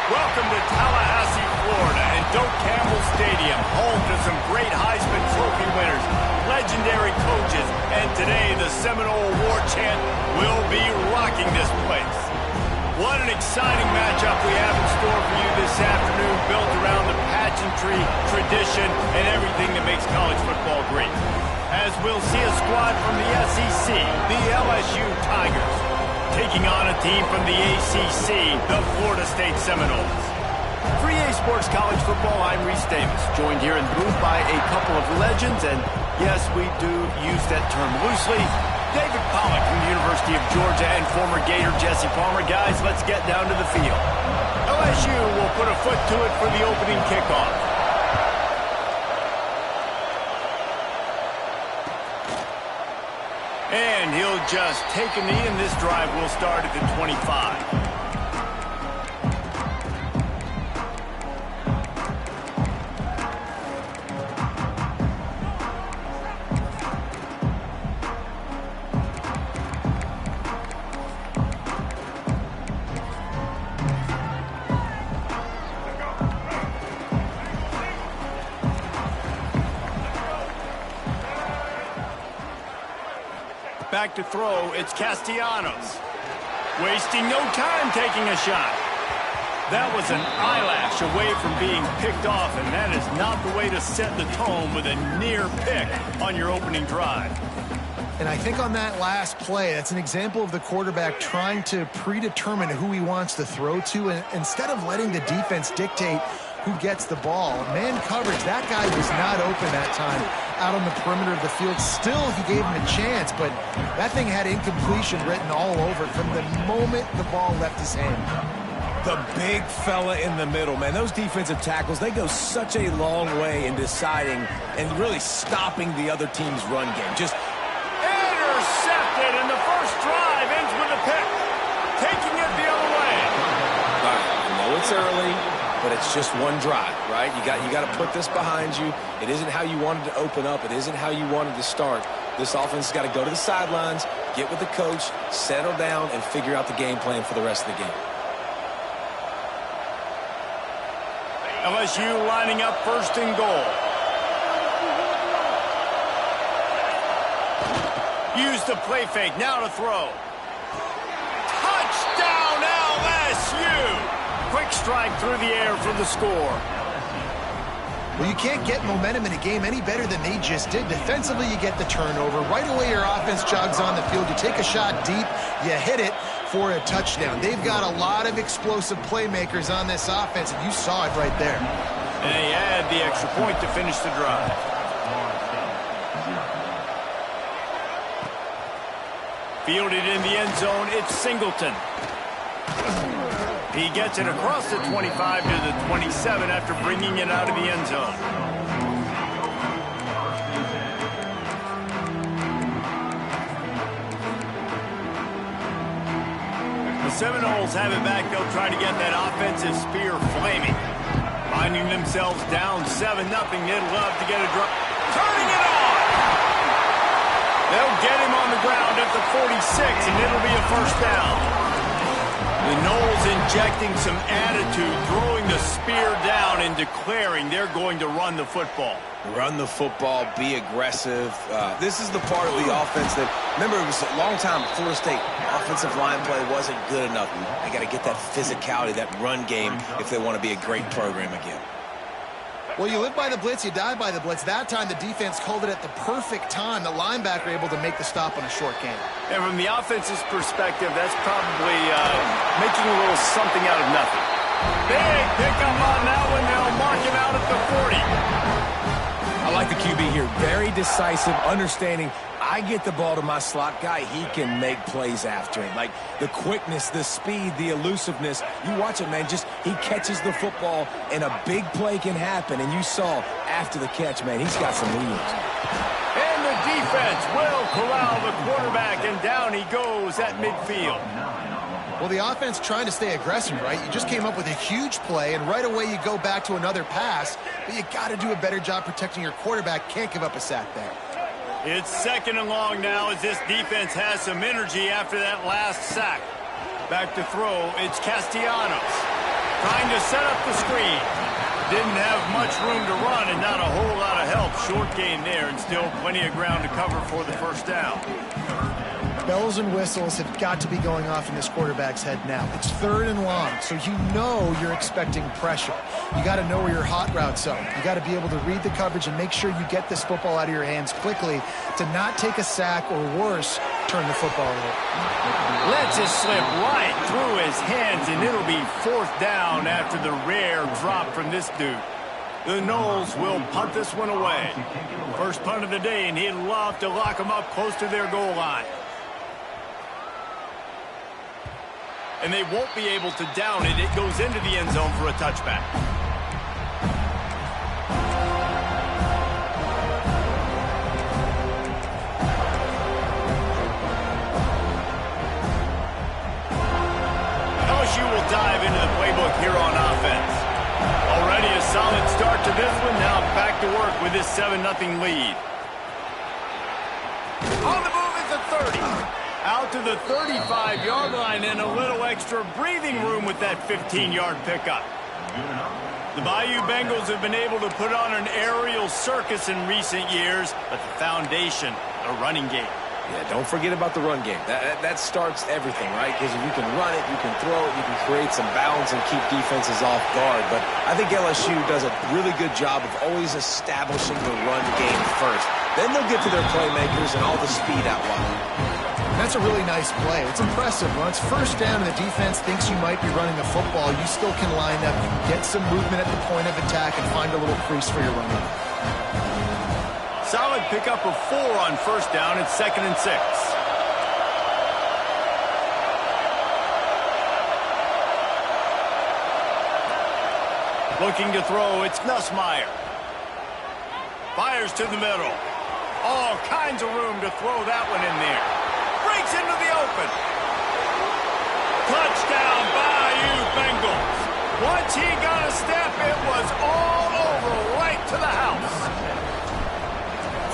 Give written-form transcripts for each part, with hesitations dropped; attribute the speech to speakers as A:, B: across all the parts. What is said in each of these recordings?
A: Welcome to Tallahassee, Florida, and Doak Campbell Stadium, home to some great Heisman Trophy winners, legendary coaches, and today the Seminole War Chant will be rocking this place. What an exciting matchup we have in store for you this afternoon, built around the pageantry, tradition, and everything that makes college football great. As we'll see a squad from the SEC, the LSU Tigers, taking on a team from the ACC, the Florida State Seminoles. For EA Sports College Football, I'm Reese Davis, joined here in the booth by a couple of legends, and yes, we do use that term loosely. David Pollack from the University of Georgia and former Gator Jesse Palmer. Guys, let's get down to the field. LSU will put a foot to it for the opening kickoff. And he'll just take a knee, and this drive will start at the 25. Back to throw, it's Castellanos. Wasting no time taking a shot. That was an eyelash away from being picked off, and that is not the way to set the tone with a near pick on your opening drive.
B: And I think on that last play, that's an example of the quarterback trying to predetermine who he wants to throw to, and instead of letting the defense dictate who gets the ball. Man coverage, that guy was not open that time out on the perimeter of the field. Still, he gave him a chance, but that thing had incompletion written all over it from the moment the ball left his hand.
C: The big fella in the middle, man. Those defensive tackles, they go such a long way in deciding and really stopping the other team's run game. Just
A: intercepted, and the first drive ends with a pick. Taking it the other way.
C: All right, I know it's early, but it's just one drive, right? You got to put this behind you. It isn't how you wanted to open up. It isn't how you wanted to start. This offense has got to go to the sidelines, get with the coach, settle down, and figure out the game plan for the rest of the game.
A: LSU lining up first and goal. Use the play fake, now to throw. Touchdown LSU! Quick strike through the air for the score.
B: Well, you can't get momentum in a game any better than they just did. Defensively, you get the turnover. Right away, your offense jogs on the field. You take a shot deep, you hit it for a touchdown. They've got a lot of explosive playmakers on this offense, and you saw it right there.
A: And they add the extra point to finish the drive. Fielded in the end zone, it's Singleton. He gets it across the 25 to the 27 after bringing it out of the end zone. The Seminoles have it back. They'll try to get that offensive spear flaming. Finding themselves down 7-0. They'd love to get a drop. Turning it on! They'll get him on the ground at the 46, and it'll be a first down. The Noles injecting some attitude, throwing the spear down and declaring they're going to run the football.
C: Run the football, be aggressive. This is the part of the offense that, remember, it was a long time, Florida State offensive line play wasn't good enough. They got to get that physicality, that run game, if they want to be a great program again.
B: Well, you live by the blitz, you die by the blitz. That time, the defense called it at the perfect time. The linebacker able to make the stop on a short game.
A: And from the offense's perspective, that's probably making a little something out of nothing. Big pickup on that one. They'll mark him out at the 40.
C: I like the QB here. Very decisive, understanding I get the ball to my slot guy, he can make plays after it. Like the quickness, the speed, the elusiveness. You watch it, man, just he catches the football and a big play can happen. And you saw after the catch, man, he's got some wheels.
A: And the defense will corral the quarterback, and down he goes at midfield.
B: Well, the offense trying to stay aggressive, right? You just came up with a huge play, and right away you go back to another pass, but you got to do a better job protecting your quarterback. Can't give up a sack there.
A: It's 2nd and long now as this defense has some energy after that last sack. Back to throw, it's Castellanos. Trying to set up the screen. Didn't have much room to run and not a whole lot of help. Short gain there and still plenty of ground to cover for the first down.
B: Bells and whistles have got to be going off in this quarterback's head now. It's 3rd and long, so you know you're expecting pressure. You got to know where your hot routes are. You got to be able to read the coverage and make sure you get this football out of your hands quickly to not take a sack or worse, turn the football over.
A: Lets it slip right through his hands, and it'll be 4th down after the rare drop from this dude. The Noles will punt this one away. First punt of the day, and he'd love to lock them up close to their goal line. And they won't be able to down it. It goes into the end zone for a touchback. LSU will dive into the playbook here on offense. Already a solid start to this one. Now back to work with this 7-0 lead. On the move is the 30. Out to the 35-yard line and a little extra breathing room with that 15-yard pickup. The Bayou Bengals have been able to put on an aerial circus in recent years, but the foundation, the running game.
C: Yeah, don't forget about the run game. That starts everything, right? Because if you can run it, you can throw it, you can create some bounds and keep defenses off guard. But I think LSU does a really good job of always establishing the run game first. Then they'll get to their playmakers and all the speed out wide.
B: That's a really nice play. It's impressive. When it's 1st down and the defense thinks you might be running the football, you still can line up, you can get some movement at the point of attack and find a little crease for your running.
A: Solid pickup of 4 on 1st down. It's 2nd and 6. Looking to throw, it's Nussmeier. Fires to the middle. All kinds of room to throw that one in there. Breaks into the open. Touchdown, Bayou Bengals. Once he got a step, it was all over, right to the house.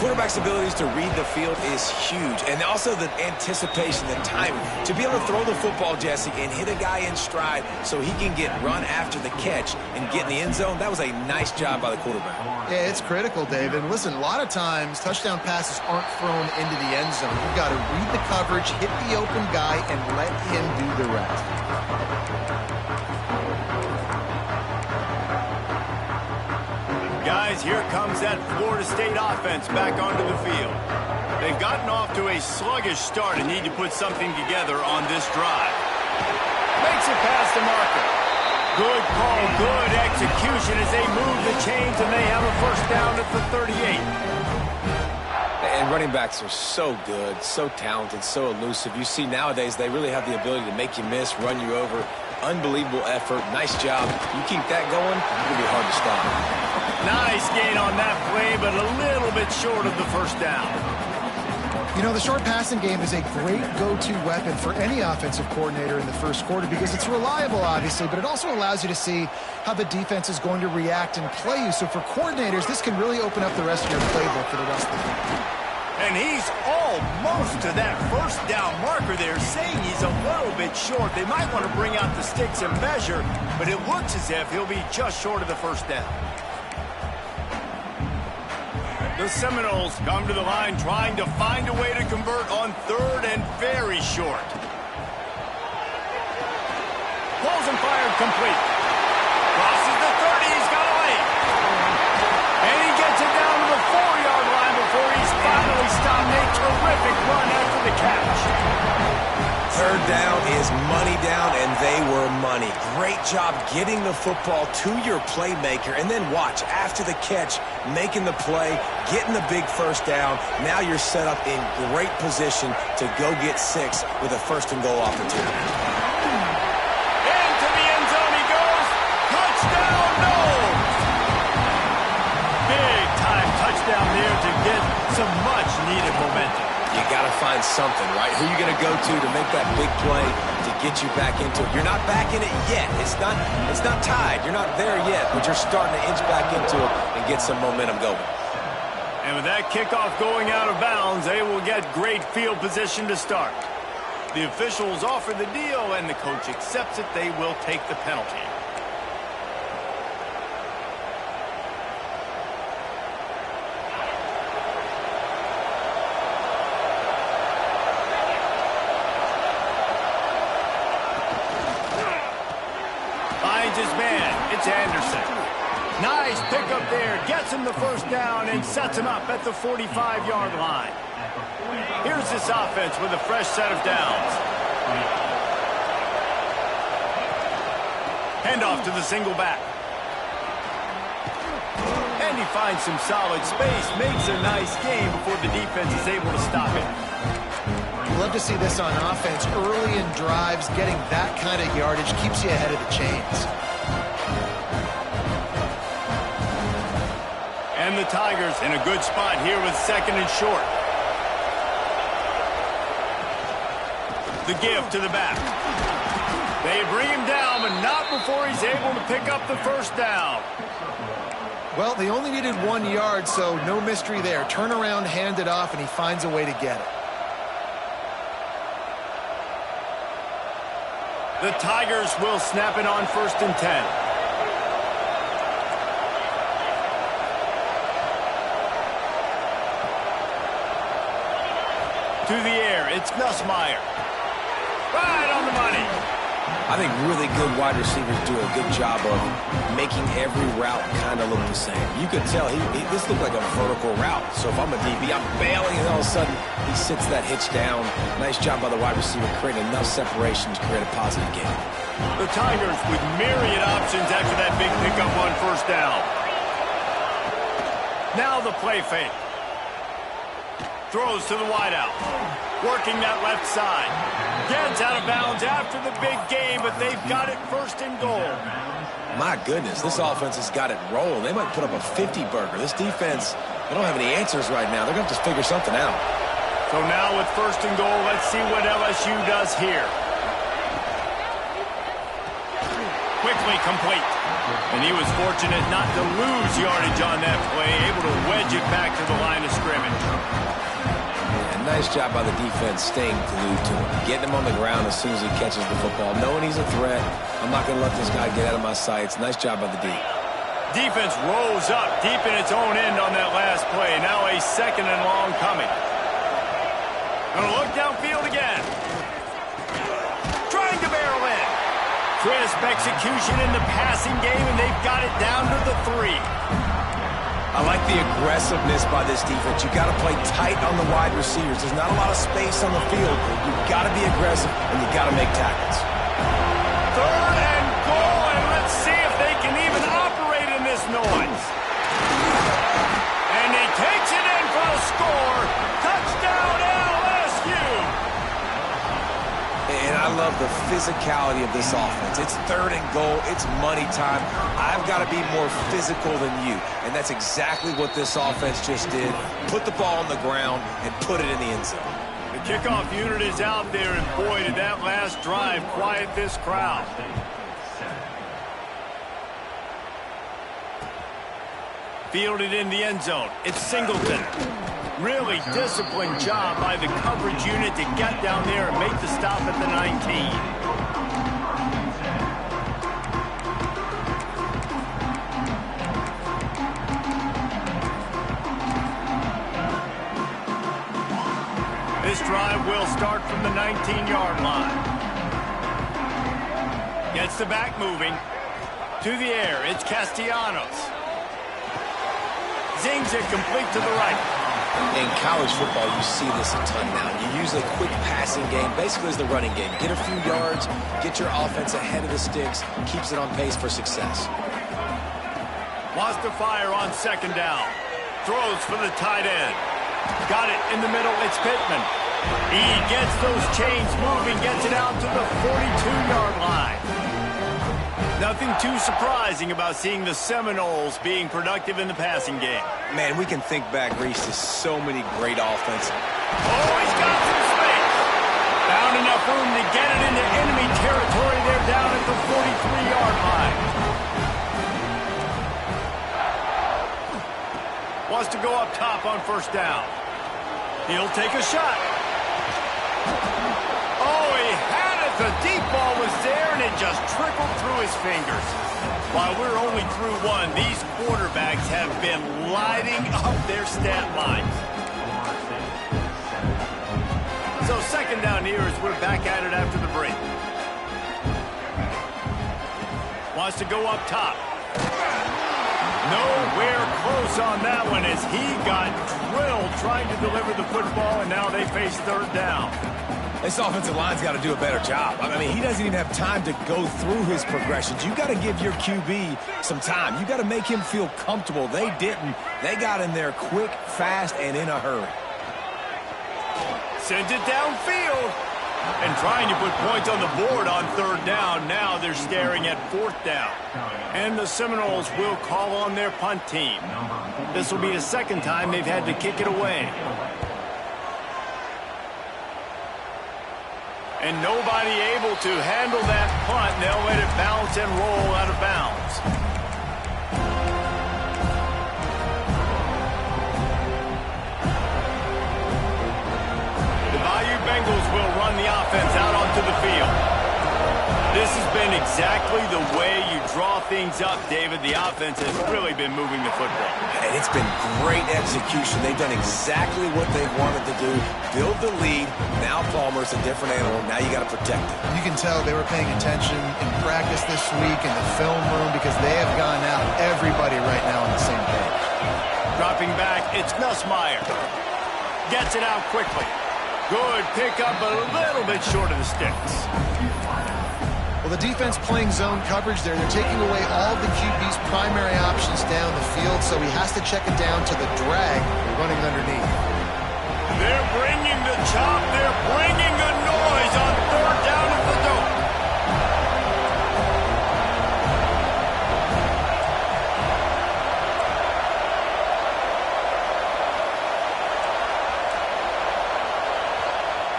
C: Quarterback's abilities to read the field is huge. And also the anticipation, the timing. To be able to throw the football, Jesse, and hit a guy in stride so he can get run after the catch and get in the end zone, that was a nice job by the quarterback.
B: Yeah, it's critical, David. Listen, a lot of times touchdown passes aren't thrown into the end zone. You've got to read the coverage, hit the open guy, and let him do the rest.
A: Guys, here comes that Florida State offense back onto the field. They've gotten off to a sluggish start and need to put something together on this drive. Makes it past the marker. Good call, good execution as they move the chains, and they have a 1st down at the 38.
C: And running backs are so good, so talented, so elusive. You see nowadays they really have the ability to make you miss, run you over. Unbelievable effort. Nice job. You keep that going, it'll be hard to stop.
A: Nice gain on that play, but a little bit short of the first down.
B: You know, the short passing game is a great go-to weapon for any offensive coordinator in the first quarter because it's reliable, obviously, but it also allows you to see how the defense is going to react and play you. So for coordinators, this can really open up the rest of your playbook for the rest of the game.
A: And he's almost to that first down marker there, saying he's a little bit short. They might want to bring out the sticks and measure, but it looks as if he'll be just short of the first down. The Seminoles come to the line trying to find a way to convert on third and very short. Pulls and fired complete. Crosses the 30, he's got a lane. And he gets it down to the 4-yard line before he's finally stopped. A terrific run after the catch.
C: Third down is money down, and they were money. Great job getting the football to your playmaker, and then watch, after the catch, making the play, getting the big first down. Now you're set up in great position to go get 6 with a first-and-goal opportunity.
A: Into the end zone he goes. Touchdown, no! Big-time touchdown there to get some much-needed momentum.
C: You got to find something, right? Who are you going to go to make that big play to get you back into it? You're not back in it yet. It's not tied. You're not there yet, but you're starting to inch back into it and get some momentum going.
A: And with that kickoff going out of bounds, they will get great field position to start. The officials offer the deal, and the coach accepts it. They will take the penalty. His man, it's Anderson. Nice pickup there, gets him the first down and sets him up at the 45-yard line. Here's this offense with a fresh set of downs. Handoff to the single back. And he finds some solid space, makes a nice game before the defense is able to stop it.
B: Love to see this on offense. Early in drives, getting that kind of yardage keeps you ahead of the chains.
A: And the Tigers in a good spot here with second and short. The give to the back. They bring him down, but not before he's able to pick up the first down.
B: Well, they only needed 1 yard, so no mystery there. Turn around, hand it off, and he finds a way to get it.
A: The Tigers will snap it on 1st and 10. To the air, it's Nussmeier. Right on the money.
C: I think really good wide receivers do a good job of making every route kind of look the same. You could tell this looked like a vertical route. So if I'm a DB, I'm bailing, and all of a sudden he sits that hitch down. Nice job by the wide receiver, creating enough separation to create a positive game.
A: The Tigers with myriad options after that big pickup on 1st down. Now the play fake. Throws to the wideout. Working that left side. Gets out of bounds after the big game, but they've got it 1st and goal.
C: My goodness, this offense has got it rolling. They might put up a 50-burger. This defense, they don't have any answers right now. They're going to have to figure something out.
A: So now with 1st and goal, let's see what LSU does here. Quickly complete. And he was fortunate not to lose yardage on that play, able to wedge it back to the line of scrimmage.
C: Nice job by the defense staying glued to him. Getting him on the ground as soon as he catches the football. Knowing he's a threat. I'm not going to let this guy get out of my sights. Nice job by the D.
A: Defense rose up deep in its own end on that last play. Now a 2nd and long coming. Going to look downfield again. Trying to barrel in. Crisp execution in the passing game, and they've got it down to the 3.
C: I like the aggressiveness by this defense. You got to play tight on the wide receivers. There's not a lot of space on the field. You've got to be aggressive, and you got to make tackles.
A: 3rd and goal, and let's see if they can even operate in this noise. And he takes it in for a score. Touchdown LSU.
C: And I love the physicality of this offense. It's 3rd and goal. It's money time. I've got to be more physical than you. And that's exactly what this offense just did. Put the ball on the ground and put it in the end zone.
A: The kickoff unit is out there, and boy, did that last drive quiet this crowd. Fielded in the end zone. It's Singleton. Really disciplined job by the coverage unit to get down there and make the stop at the 19. This drive will start from the 19-yard line. Gets the back moving. To the air, it's Castellanos. Zings it complete to the right.
C: In college football, you see this a ton now. You use a quick passing game, basically as the running game. Get a few yards, get your offense ahead of the sticks, keeps it on pace for success.
A: Wants to fire on 2nd down. Throws for the tight end. Got it in the middle, it's Pittman. He gets those chains moving, gets it out to the 42-yard line. Nothing too surprising about seeing the Seminoles being productive in the passing game.
C: Man, we can think back, Reese, to so many great offenses.
A: Oh, he's got some space. Found enough room to get it into enemy territory. They're down at the 43-yard line. Wants to go up top on 1st down. He'll take a shot. Oh, he had it. The deep ball was there, and it just trickled through his fingers. While we're only through one, these quarterbacks have been lighting up their stat lines. So 2nd down here as we're back at it after the break. Wants to go up top. Nowhere close on that one as he got drilled trying to deliver the football, and now they face 3rd down.
C: This offensive line's got to do a better job. I mean, he doesn't even have time to go through his progressions. You got to give your QB some time. You got to make him feel comfortable. They didn't. They got in there quick, fast, and in a hurry.
A: Sends it downfield. And trying to put points on the board on 3rd down. Now they're staring at 4th down. And the Seminoles will call on their punt team. This will be the 2nd time they've had to kick it away. And nobody able to handle that punt. They'll let it bounce and roll out of bounds. The Bayou Bengals will run the offense out onto the field. This has been exactly the way you draw things up, David. The offense has really been moving the football.
C: And it's been great execution. They've done exactly what they wanted to do. Build the lead. Now Palmer's a different animal. Now you got to protect it.
B: You can tell they were paying attention in practice this week in the film room because they have gone out everybody right now on the same page.
A: Dropping back, it's Nussmeier. Gets it out quickly. Good pickup, but a little bit short of the sticks.
B: Well, the defense playing zone coverage there. They're taking away all of the QB's primary options down the field, so he has to check it down to the drag running underneath.
A: They're bringing the chop. They're bringing the noise on 3rd down at the dope.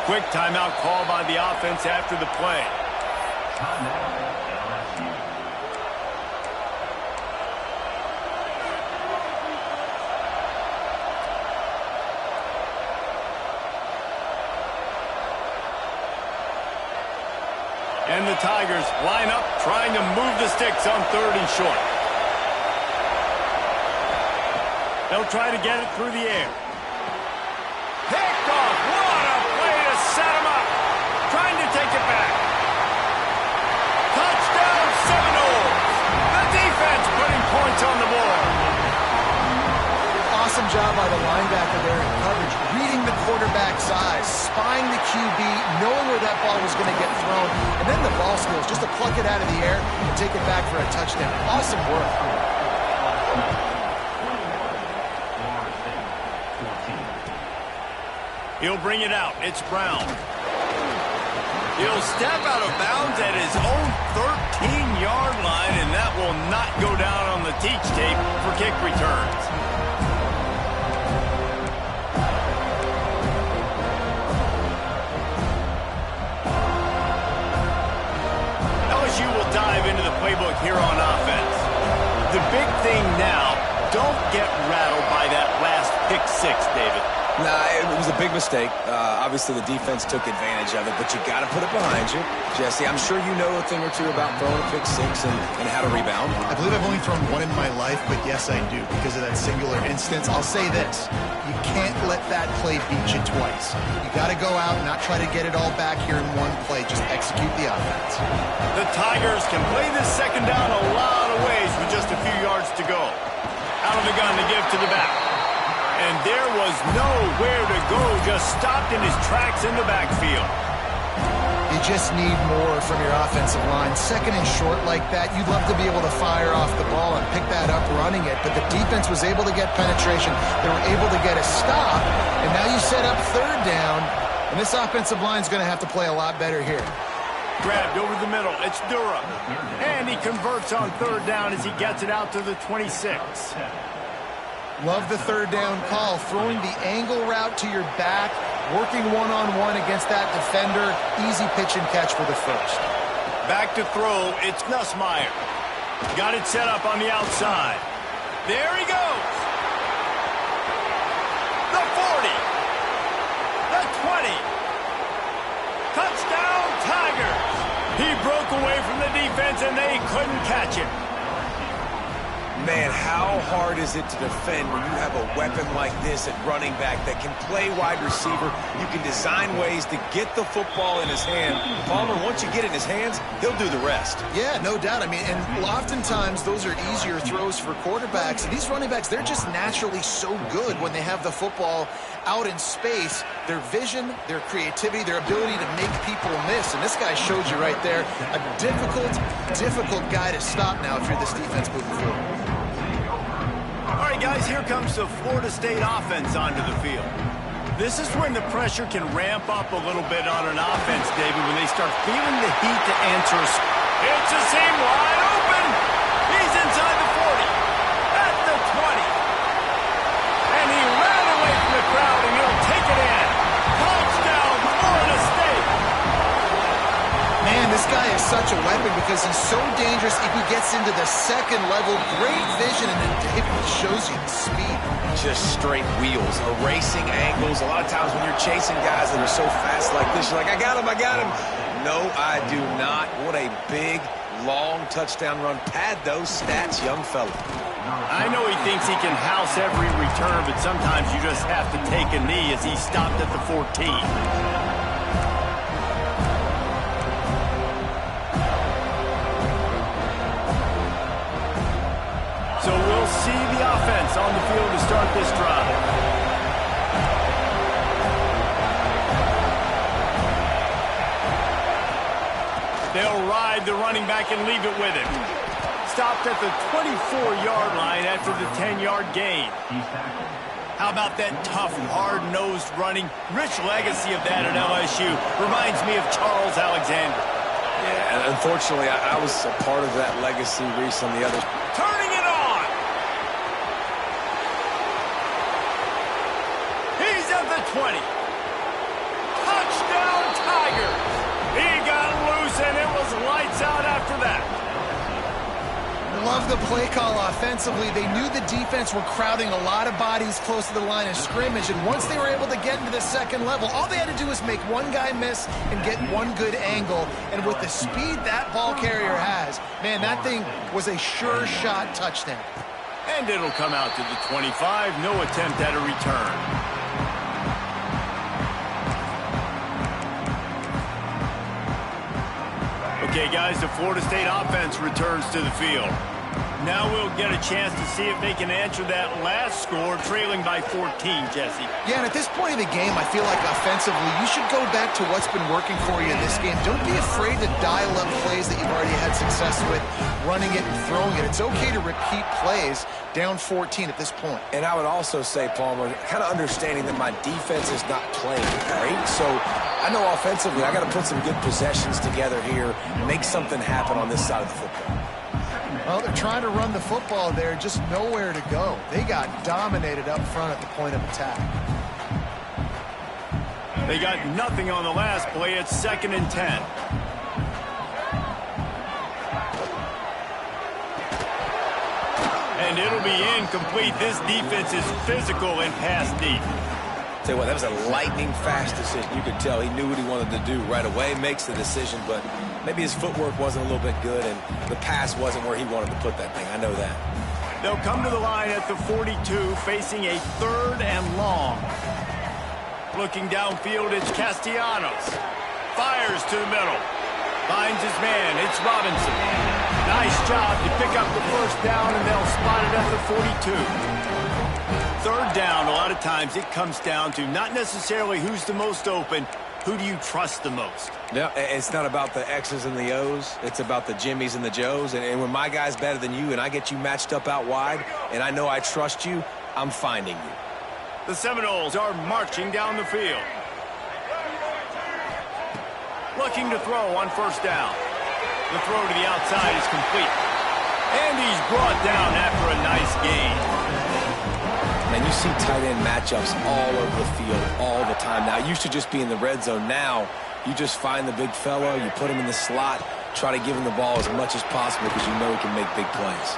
A: Quick timeout call by the offense after the play. And the Tigers line up, trying to move the sticks on 3rd and short. They'll try to get it through the air. Picked off. What a play to set him up. Trying to take it back. Touchdown Seminoles. The defense putting points on the board.
B: Awesome job by the linebacker there in coverage, reading the quarterback's eyes, spying the QB, knowing where that ball was going to get thrown, and then the ball skills just to pluck it out of the air and take it back for a touchdown. Awesome work.
A: He'll bring it out. It's Brown. He'll step out of bounds at his own 13-yard line, and that will not go down on the teach tape for kick returns. LSU will dive into the playbook here on offense. The big thing now, don't get rattled by that last pick six, David.
C: Nah, it was a big mistake. Obviously, the defense took advantage of it, but you got to put it behind you. Jesse, I'm sure you know a thing or two about throwing a pick six and how to rebound.
B: I believe I've only thrown one in my life, but yes, I do, because of that singular instance. I'll say this. You can't let that play beat you twice. You got to go out and not try to get it all back here in one play. Just execute the offense.
A: The Tigers can play this second down a lot of ways with just a few yards to go. Out of the gun to give to the back. And there was nowhere to go, just stopped in his tracks in the backfield.
B: You just need more from your offensive line. Second and short like that, you'd love to be able to fire off the ball and pick that up running it, but the defense was able to get penetration. They were able to get a stop, and now you set up third down, and this offensive line is going to have to play a lot better here.
A: Grabbed over the middle. It's Durham. And he converts on third down as he gets it out to the 26.
B: Love the third down call, throwing the angle route to your back, working one-on-one against that defender. Easy pitch and catch for the first.
A: Back to throw, it's Nussmeier. Got it set up on the outside. There he goes. The 40. The 20. Touchdown, Tigers. He broke away from the defense and they couldn't catch him.
C: Man, how hard is it to defend when you have a weapon like this at running back that can play wide receiver? You can design ways to get the football in his hand. Palmer, once you get it in his hands, he'll do the rest.
B: Yeah, no doubt. I mean, and oftentimes those are easier throws for quarterbacks. And these running backs, they're just naturally so good when they have the football out in space. Their vision, their creativity, their ability to make people miss. And this guy showed you right there, a difficult guy to stop now if you're this defense moving forward.
A: All right, guys, here comes the Florida State offense onto the field. This is when the pressure can ramp up a little bit on an offense, David, when they start feeling the heat to answer. It's a seam wide open. He's inside the 40, at the 20. And he ran away from the crowd, and he'll take it in. Touchdown, Florida State.
B: Man, this guy is such a weapon because he's so dangerous if he gets into the second level. Great vision, and then David shows you the speed.
C: Just straight wheels, erasing angles. A lot of times when you're chasing guys that are so fast like this, you're like, I got him. No, I do not. What a big, long touchdown run. Pad those stats, young fella.
A: I know he thinks he can house every return, but sometimes you just have to take a knee as he stopped at the 14. So we'll see the offense on the field to start this drive. They'll ride the running back and leave it with him. Stopped at the 24-yard line after the 10-yard gain. How about that tough, hard-nosed running? Rich legacy of that at LSU. Reminds me of Charles Alexander.
C: Yeah, and unfortunately, I was a part of that legacy, Reese, on the other.
A: Turning it on. He's at the 20. Touchdown, Tigers. He got loose, and it was lights out after that.
B: Love the play call offensively. They knew the defense were crowding a lot of bodies close to the line of scrimmage, and once they were able to get into the second level, all they had to do was make one guy miss and get one good angle. And with the speed that ball carrier has, man, that thing was a sure shot touchdown.
A: And it'll come out to the 25. No attempt at a return. Okay, guys, the Florida State offense returns to the field. Now we'll get a chance to see if they can answer that last score, trailing by 14, Jesse.
B: Yeah, and at this point of the game, I feel like offensively, you should go back to what's been working for you in this game. Don't be afraid to dial up plays that you've already had success with, running it and throwing it. It's okay to repeat plays down 14 at this point.
C: And I would also say, Palmer, kind of understanding that my defense is not playing great, so I know offensively I got to put some good possessions together here, make something happen on this side of the football.
B: Well, they're trying to run the football there, just nowhere to go. They got dominated up front at the point of attack.
A: They got nothing on the last play. It's 2nd and 10. And it'll be incomplete. This defense is physical and pass deep.
C: Tell you what, that was a lightning-fast decision. You could tell he knew what he wanted to do right away, makes the decision, but maybe his footwork wasn't a little bit good, and the pass wasn't where he wanted to put that thing. I know that.
A: They'll come to the line at the 42, facing a 3rd and long. Looking downfield, it's Castellanos. Fires to the middle. Finds his man. It's Robinson. Nice job to pick up the 1st down, and they'll spot it at the 42. 3rd down, a lot of times it comes down to not necessarily who's the most open, who do you trust the most?
C: Yeah, it's not about the X's and the O's. It's about the Jimmys and the Joes. And when my guy's better than you and I get you matched up out wide and I know I trust you, I'm finding you.
A: The Seminoles are marching down the field. Looking to throw on 1st down. The throw to the outside is complete. And he's brought down after a nice gain.
C: Man, you see tight end matchups all over the field all the time. Now, it used to just be in the red zone. Now, you just find the big fellow, you put him in the slot, try to give him the ball as much as possible because you know he can make big plays.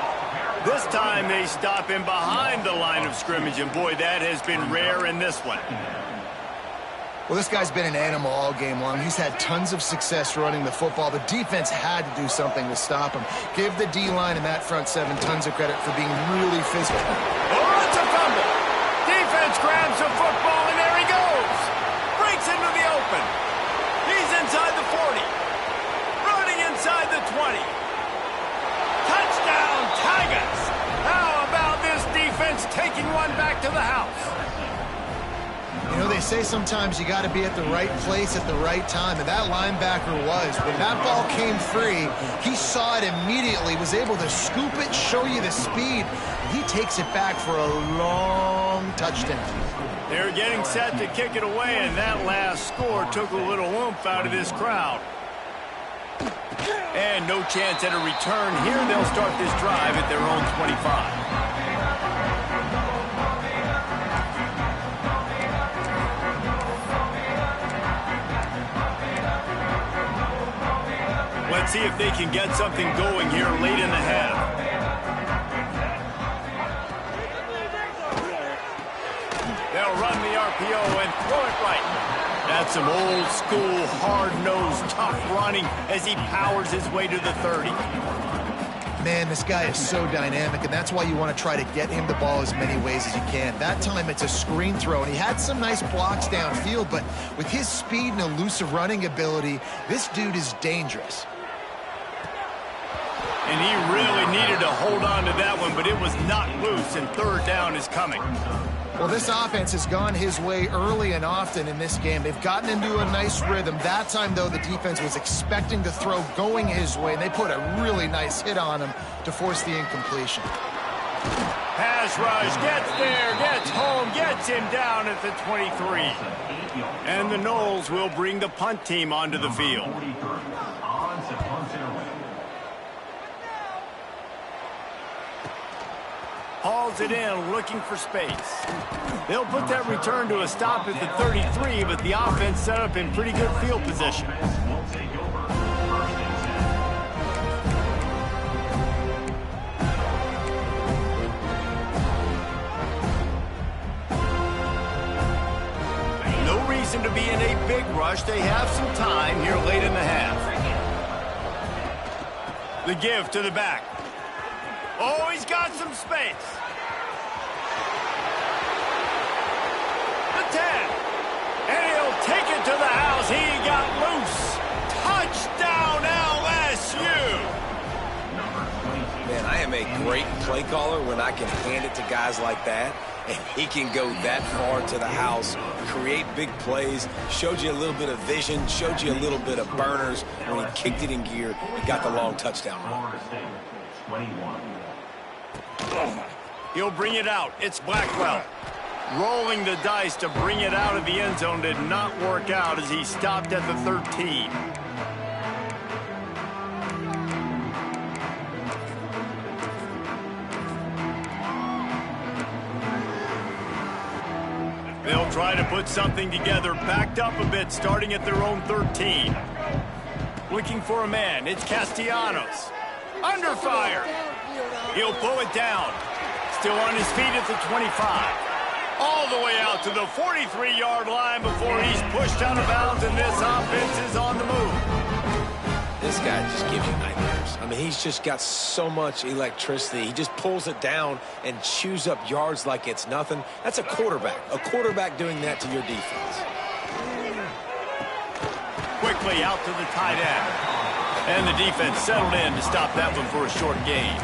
A: This time they stop him behind the line of scrimmage, and boy, that has been rare in this one.
B: Well, this guy's been an animal all game long. He's had tons of success running the football. The defense had to do something to stop him. Give the D-line and that front 7 tons of credit for being really physical.
A: Oh, it's a fumble. Defense grabs the football, and there he goes. Breaks into the open. He's inside the 40. Running inside the 20. Touchdown, Tigers. How about this defense taking one back to the house?
B: You know, they say sometimes you got to be at the right place at the right time, and that linebacker was. When that ball came free, he saw it immediately, was able to scoop it, show you the speed. He takes it back for a long touchdown.
A: They're getting set to kick it away, and that last score took a little oomph out of this crowd. And no chance at a return here. They'll start this drive at their own 25. Let's see if they can get something going here late in the half. They'll run the RPO and throw it right. That's some old school, hard-nosed, tough running as he powers his way to the 30.
B: Man, this guy is so dynamic, and that's why you want to try to get him the ball as many ways as you can. That time it's a screen throw, and he had some nice blocks downfield, but with his speed and elusive running ability, this dude is dangerous.
A: And he really needed to hold on to that one, but it was not loose, and 3rd down is coming.
B: Well, this offense has gone his way early and often in this game. They've gotten into a nice rhythm. That time, though, the defense was expecting to throw going his way, and they put a really nice hit on him to force the incompletion.
A: Pass rush, gets there, gets home, gets him down at the 23. And the Noles will bring the punt team onto the field. Hauls it in, looking for space. They'll put that return to a stop at the 33, but the offense set up in pretty good field position. No reason to be in a big rush. They have some time here late in the half. The give to the back. Oh, he's got some space. The 10. And he'll take it to the house. He got loose. Touchdown, LSU.
C: Man, I am a great play caller when I can hand it to guys like that, and he can go that far to the house, create big plays, showed you a little bit of vision, showed you a little bit of burners. When he kicked it in gear, he got the long touchdown run.
A: He'll bring it out. It's Blackwell. Rolling the dice to bring it out of the end zone did not work out as he stopped at the 13. They'll try to put something together, backed up a bit, starting at their own 13. Looking for a man. It's Castellanos. Under fire. He'll pull it down. Still on his feet at the 25. All the way out to the 43-yard line before he's pushed out of bounds, and this offense is on the move.
C: This guy just gives you nightmares. I mean, he's just got so much electricity. He just pulls it down and chews up yards like it's nothing. That's a quarterback. A quarterback doing that to your defense.
A: Quickly out to the tight end. And the defense settled in to stop that one for a short gain.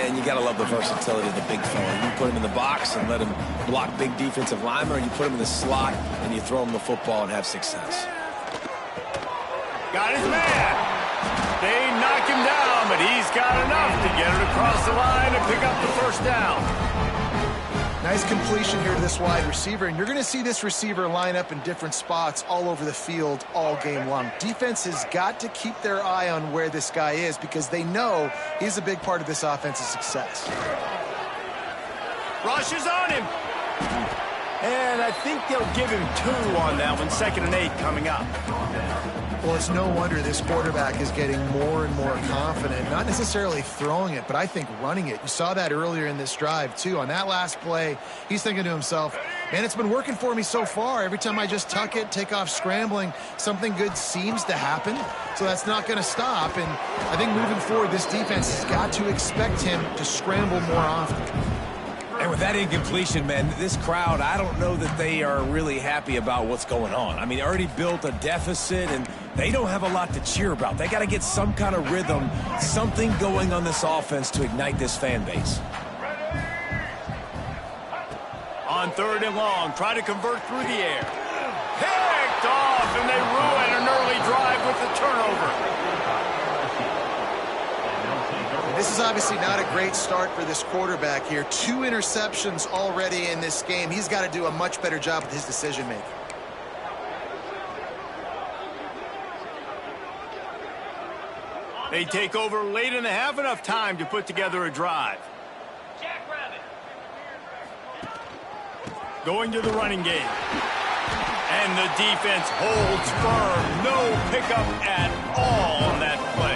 C: And you got to love the versatility of the big fella. You put him in the box and let him block big defensive linemen, or you put him in the slot and you throw him the football and have success.
A: Got his man. They knock him down, but he's got enough to get it across the line and pick up the first down.
B: Nice completion here to this wide receiver, and you're going to see this receiver line up in different spots all over the field all game long. Defense has got to keep their eye on where this guy is because they know he's a big part of this offense's success.
A: Rush is on him. And I think they'll give him 2 on that one. 2nd and 8 coming up.
B: Well, it's no wonder this quarterback is getting more and more confident, not necessarily throwing it, but I think running it. You saw that earlier in this drive, too. On that last play, he's thinking to himself, man, it's been working for me so far. Every time I just tuck it, take off scrambling, something good seems to happen. So that's not going to stop. And I think moving forward, this defense has got to expect him to scramble more often.
C: And with that incompletion, man, this crowd, I don't know that they are really happy about what's going on. I mean, already built a deficit, and they don't have a lot to cheer about. They got to get some kind of rhythm, something going on this offense to ignite this fan base.
A: On 3rd and long, try to convert through the air. Picked off, and they ruin an early drive with the turnover.
B: This is obviously not a great start for this quarterback here. 2 interceptions already in this game. He's got to do a much better job with his decision-making.
A: They take over late in the half, enough time to put together a drive. Going to the running game. And the defense holds firm. No pickup at all on that play.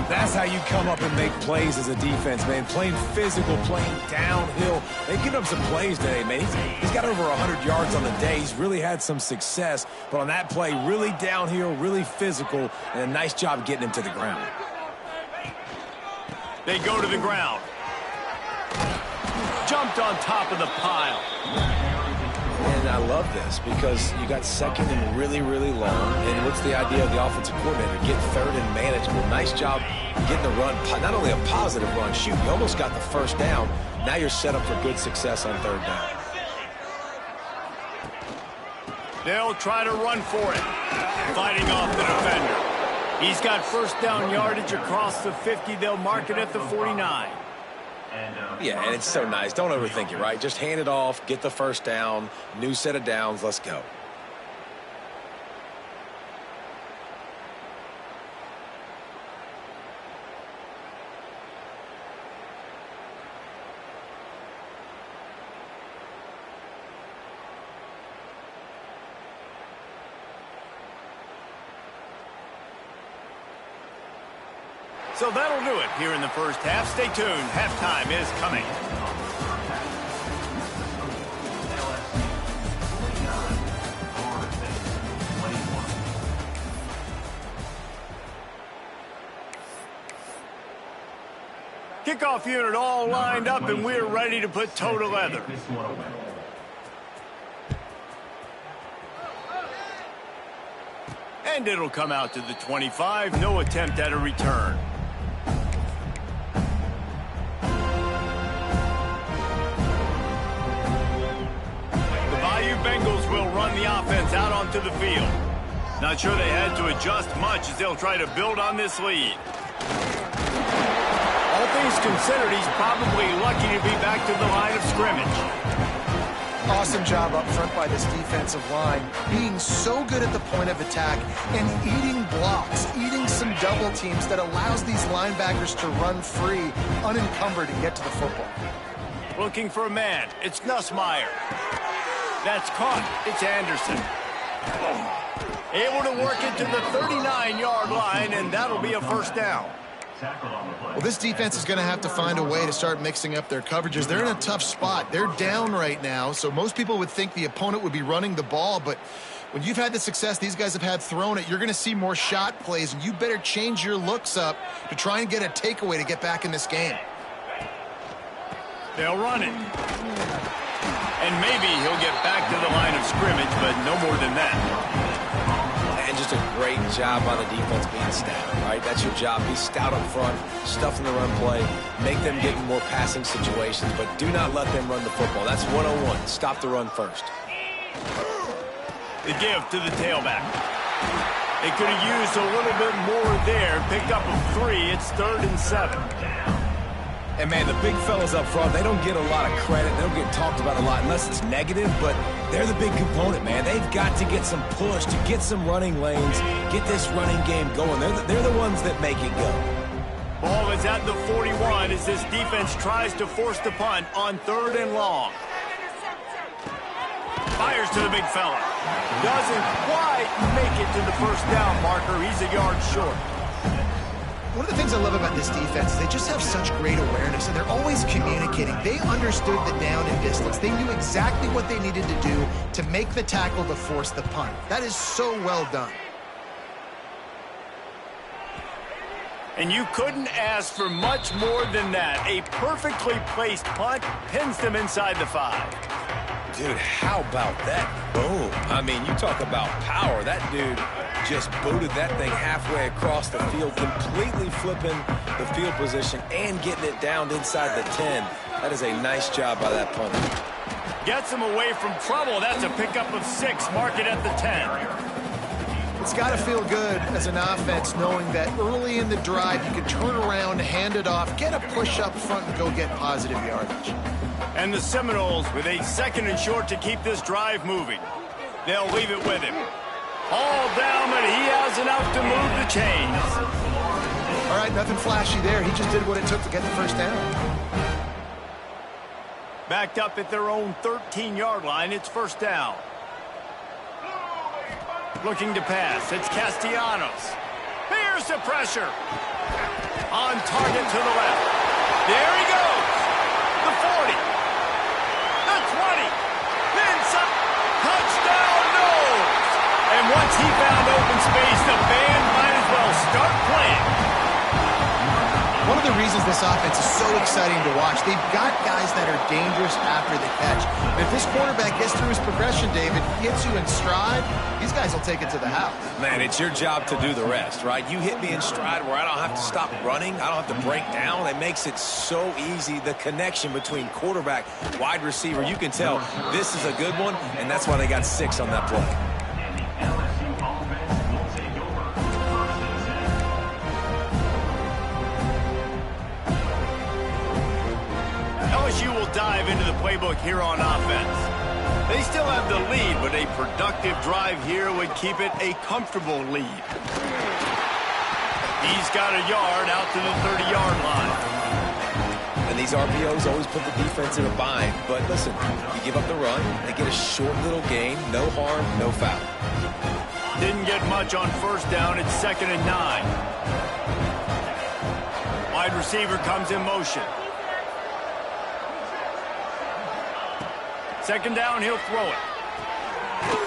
C: That's how you come up and make plays as a defense, man. Playing physical, playing downhill. They've given up some plays today, man. He's got over 100 yards on the day. He's really had some success. But on that play, really downhill, really physical, and a nice job getting him to the ground.
A: They go to the ground. Jumped on top of the pile.
C: And I love this because you got 2nd and really, really long. And what's the idea of the offensive coordinator? Get 3rd and manageable. Nice job getting the run. Not only a positive run, shoot, you almost got the first down. Now you're set up for good success on 3rd down.
A: They'll try to run for it. Fighting off the defender. He's got first down yardage across the 50. They'll mark it at the 49.
C: Yeah, and it's so nice. Don't overthink it, right? Just hand it off, get the first down, new set of downs, let's go.
A: So that'll do it here in the first half. Stay tuned. Halftime is coming. Kickoff unit all lined up, and we're ready to put toe to leather. And it'll come out to the 25. No attempt at a return. onto the field. Not sure they had to adjust much as they'll try to build on this lead. All things considered, he's probably lucky to be back to the line of scrimmage.
B: Awesome job up front by this defensive line, being so good at the point of attack and eating blocks, eating some double teams that allows these linebackers to run free, unencumbered, and get to the football.
A: Looking for a man. It's Nussmeier. That's caught. It's Anderson. Able to work it to the 39-yard line, and that'll be a first down.
B: Well, this defense is going to have to find a way to start mixing up their coverages. They're in a tough spot. They're down right now, so most people would think the opponent would be running the ball, but when you've had the success these guys have had throwing it, you're going to see more shot plays, and you better change your looks up to try and get a takeaway to get back in this game.
A: They'll run it. And maybe he'll get back to the line of scrimmage, but no more than that.
C: And just a great job on the defense being stout, right? That's your job. Be stout up front, stuff in the run play, make them get in more passing situations, but do not let them run the football. That's 101. Stop the run first.
A: The give to the tailback. They could have used a little bit more there. Pick up a 3. It's 3rd and 7.
C: And, man, the big fellas up front, they don't get a lot of credit. They don't get talked about a lot unless it's negative, but they're the big component, man. They've got to get some push, to get some running lanes, get this running game going. They're the ones that make it go.
A: Ball is at the 41 as this defense tries to force the punt on 3rd and long. Fires to the big fella. Doesn't quite make it to the first down marker. He's a yard short.
B: One of the things I love about this defense is they just have such great awareness, and they're always communicating. They understood the down and distance. They knew exactly what they needed to do to make the tackle to force the punt. That is so well done.
A: And you couldn't ask for much more than that. A perfectly placed punt pins them inside the 5.
C: Dude, how about that boom? I mean, you talk about power. That dude just booted that thing halfway across the field, completely flipping the field position and getting it down inside the 10. That is a nice job by that punter.
A: Gets him away from trouble. That's a pickup of 6. Mark it at the 10.
B: It's got to feel good as an offense knowing that early in the drive you can turn around, hand it off, get a push up front, and go get positive yardage.
A: And the Seminoles with a 2nd and short to keep this drive moving. They'll leave it with him. All down, but he has enough to move the chains.
B: All right, nothing flashy there. He just did what it took to get the first down.
A: Backed up at their own 13-yard line, it's first down. Looking to pass, it's Castellanos. Here's the pressure. On target to the left. There he goes. The 40. The 20. Inside. Touchdown, no. And once he found open space, the band might as well start playing.
B: One of the reasons this offense is so exciting to watch, they've got guys that are dangerous after the catch. If this quarterback gets through his progression, David, hits you in stride, these guys will take it to the house.
C: Man, it's your job to do the rest, right? You hit me in stride where I don't have to stop running. I don't have to break down. It makes it so easy. The connection between quarterback, wide receiver, you can tell this is a good one, and that's why they got 6 on that play.
A: LSU will dive into the playbook here on offense. They still have the lead, but a productive drive here would keep it a comfortable lead. He's got a yard out to the 30-yard line.
C: And these RPOs always put the defense in a bind. But listen, you give up the run, they get a short little gain, no harm, no foul.
A: Didn't get much on first down. It's 2nd and 9. Wide receiver comes in motion. 2nd down, he'll throw it.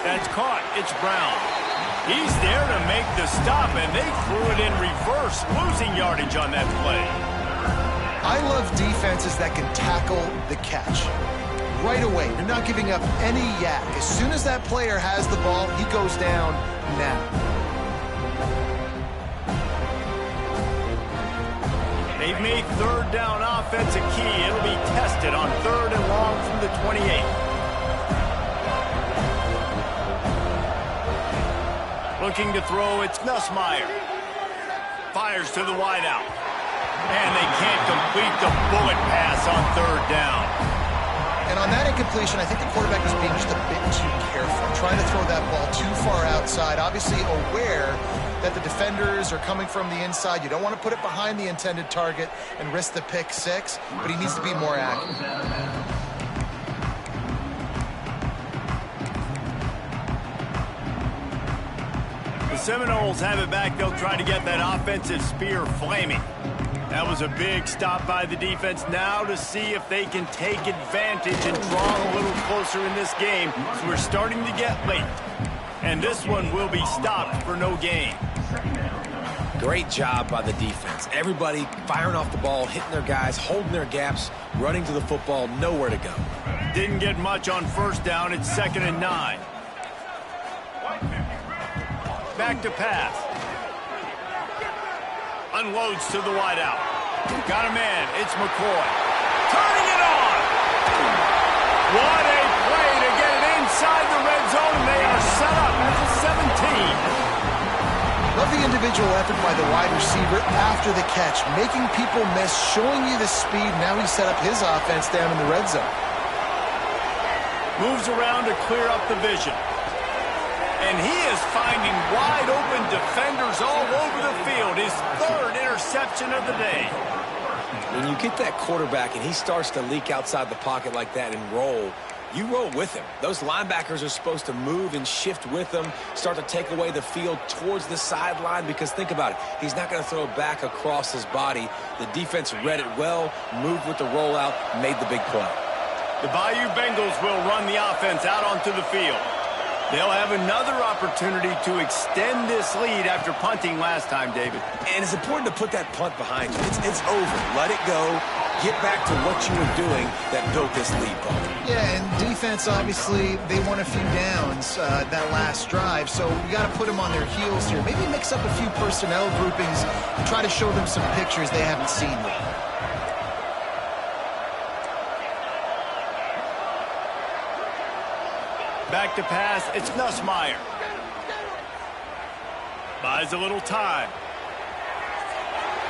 A: That's caught. It's Brown. He's there to make the stop, and they threw it in reverse, losing yardage on that play.
B: I love defenses that can tackle the catch. Right away, you're not giving up any yak. As soon as that player has the ball, he goes down now.
A: They've made 3rd down offense a key. It'll be tested on 3rd and long from the 28. Looking to throw, it's Nussmeier. Fires to the wideout. And they can't complete the bullet pass on third down.
B: And on that incompletion, I think the quarterback was being just a bit too careful, trying to throw that ball too far outside, obviously aware that the defenders are coming from the inside. You don't want to put it behind the intended target and risk the pick six, but he needs to be more accurate.
A: The Seminoles have it back. They'll try to get that offensive spear flaming. That was a big stop by the defense. Now to see if they can take advantage and draw a little closer in this game. So we're starting to get late. And this one will be stopped for no gain.
C: Great job by the defense. Everybody firing off the ball, hitting their guys, holding their gaps, running to the football, nowhere to go.
A: Didn't get much on first down. It's 2nd and 9. Back to pass. Unloads to the wideout. Got a man. It's McCoy. Turning it on. What a play to get it inside the red zone. They are set up at the 17.
B: Love the individual effort by the wide receiver after the catch, making people miss, showing you the speed. Now he set up his offense down in the red zone.
A: Moves around to clear up the vision. And he is finding wide-open defenders all over the field. His 3rd interception of the day.
C: When you get that quarterback and he starts to leak outside the pocket like that and roll, you roll with him. Those linebackers are supposed to move and shift with him, start to take away the field towards the sideline, because think about it. He's not going to throw it back across his body. The defense read it well, moved with the rollout, made the big play.
A: The Bayou Bengals will run the offense out onto the field. They'll have another opportunity to extend this lead after punting last time, David.
C: And it's important to put that punt behind you. It's over. Let it go. Get back to what you were doing that built this lead, Paul.
B: Yeah, and defense, obviously, they won a few downs that last drive, so you got to put them on their heels here. Maybe mix up a few personnel groupings and try to show them some pictures they haven't seen yet.
A: Back to pass, it's Nussmeier. Buys a little time.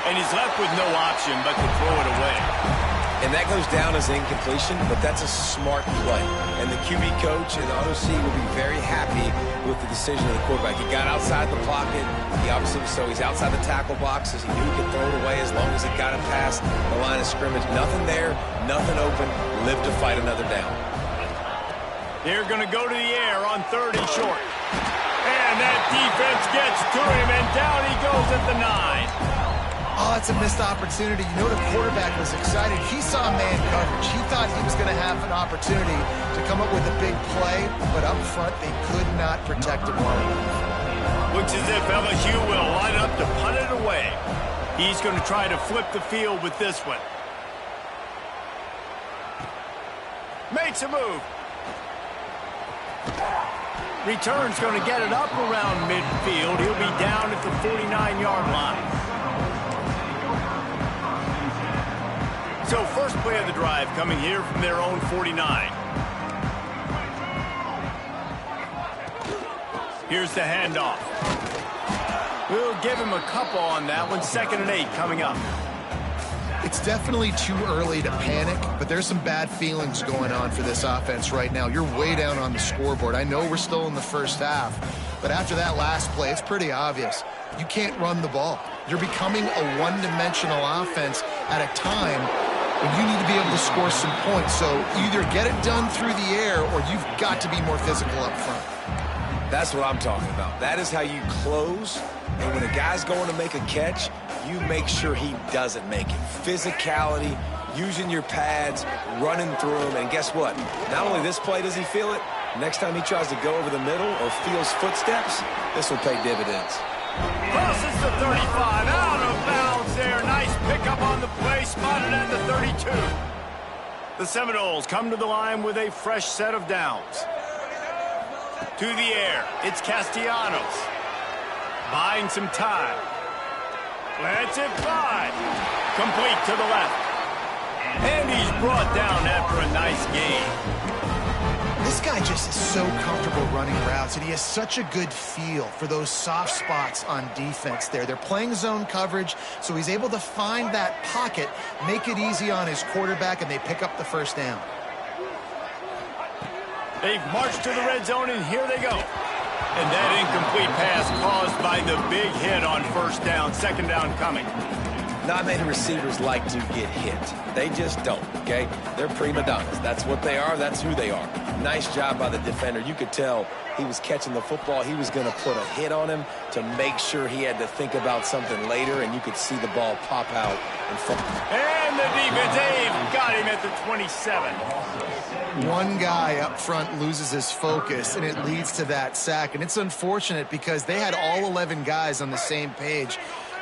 A: And he's left with no option but to throw it away.
C: And that goes down as incompletion, but that's a smart play. And the QB coach and the OC will be very happy with the decision of the quarterback. He got outside the pocket. He obviously, so he's outside the tackle boxes. He knew he could throw it away as long as he got it past the line of scrimmage. Nothing there, nothing open. Live to fight another down.
A: They're going to go to the air on 3rd and short. And that defense gets to him, and down he goes at the 9.
B: Oh, that's a missed opportunity. You know the quarterback was excited. He saw man coverage. He thought he was going to have an opportunity to come up with a big play, but up front they could not protect him well enough.
A: Looks as if LSU will line up to punt it away. He's going to try to flip the field with this one. Makes a move. Return's going to get it up around midfield. He'll be down at the 49-yard line. So first play of the drive coming here from their own 49. Here's the handoff. We'll give him a couple on that one. 2nd and 8 coming up.
B: It's definitely too early to panic, but there's some bad feelings going on for this offense right now. You're way down on the scoreboard. I know we're still in the first half, but after that last play, it's pretty obvious. You can't run the ball. You're becoming a one-dimensional offense at a time when you need to be able to score some points. So either get it done through the air or you've got to be more physical up front.
C: That's what I'm talking about. That is how you close, and when a guy's going to make a catch, you make sure he doesn't make it. Physicality, using your pads, running through him, and guess what? Not only this play does he feel it, next time he tries to go over the middle or feels footsteps, this will pay dividends.
A: Crosses the 35, out of bounds there. Nice pickup on the play, spotted at the 32. The Seminoles come to the line with a fresh set of downs. To the air, it's Castellanos. Buying some time. Lets it fly. Complete to the left. And he's brought down after a nice gain.
B: This guy just is so comfortable running routes, and he has such a good feel for those soft spots on defense there. They're playing zone coverage, so he's able to find that pocket, make it easy on his quarterback, and they pick up the first down.
A: They've marched to the red zone, and here they go. And that incomplete pass caused by the big hit on first down. Second down coming.
C: Not many receivers like to get hit. They just don't, okay? They're prima donnas. That's what they are. That's who they are. Nice job by the defender. You could tell he was catching the football. He was going to put a hit on him to make sure he had to think about something later, and you could see the ball pop out in front.
A: And the defense, they've got him at the 27.
B: One guy up front loses his focus, and it leads to that sack. And it's unfortunate because they had all 11 guys on the same page